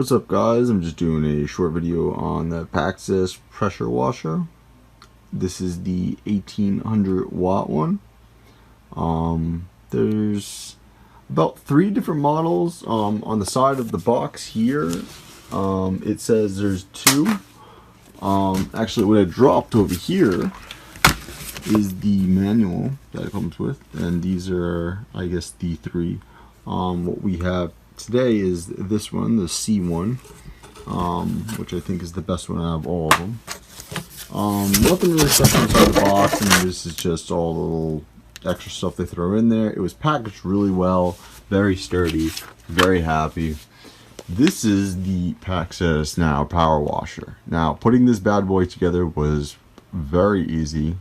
What's up, guys? I'm just doing a short video on the Paxcess pressure washer. This is the 1800 watt one. There's about 3 different models. On the side of the box here, it says there's 2. Actually, what I dropped over here is the manual that it comes with, and these are, I guess, the 3. What we have today is this one, the C1, which I think is the best one out of all of them. Nothing really special inside the box, and this is just all the little extra stuff they throw in there. It was packaged really well, very sturdy, very happy. This is the Paxcess now power washer. Now, putting this bad boy together was very easy.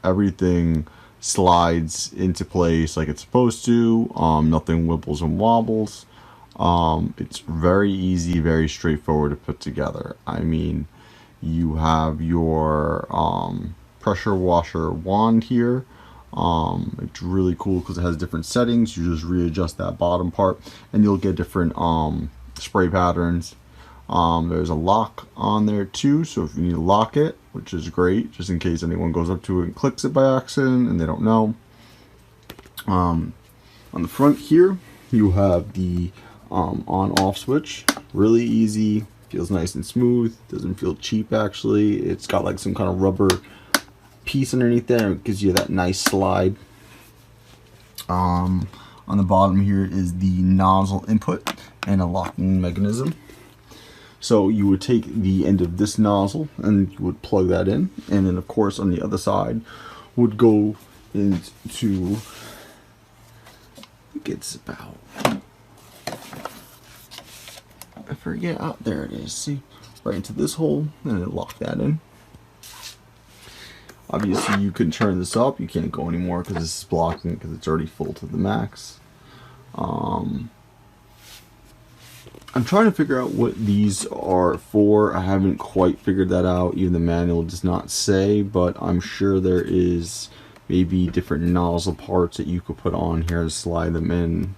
Everything slides into place like it's supposed to. Nothing wibbles and wobbles. It's very easy, very straightforward to put together. I mean, you have your pressure washer wand here. It's really cool because it has different settings. You just readjust that bottom part and you'll get different spray patterns. There's a lock on there too, so if you need to lock it, which is great, just in case anyone goes up to it and clicks it by accident and they don't know. On the front here, you have the on-off switch. Really easy, feels nice and smooth, doesn't feel cheap actually. It's got like some kind of rubber piece underneath there. It gives you that nice slide. On the bottom here is the nozzle input and a locking mechanism. So you would take the end of this nozzle and you would plug that in, and then of course on the other side would go into, I think it's about, I forget, out there it is, see, right into this hole, and then lock that in. Obviously you can turn this up, you can't go anymore because this is blocking because it's already full to the max. I'm trying to figure out what these are for. I haven't quite figured that out. Even the manual does not say, but I'm sure there is maybe different nozzle parts that you could put on here to slide them in,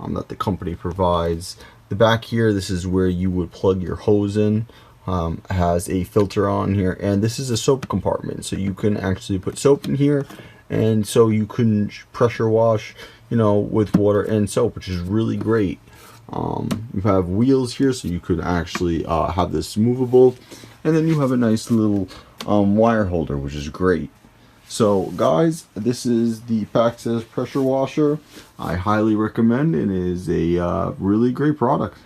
that the company provides. The back here, this is where you would plug your hose in. Has a filter on here, and this is a soap compartment, so you can actually put soap in here, and so you can pressure wash, you know, with water and soap, which is really great. You have wheels here, so you could actually have this movable, and then you have a nice little wire holder, which is great. So guys, this is the Paxcess pressure washer. I highly recommend it. It is a really great product.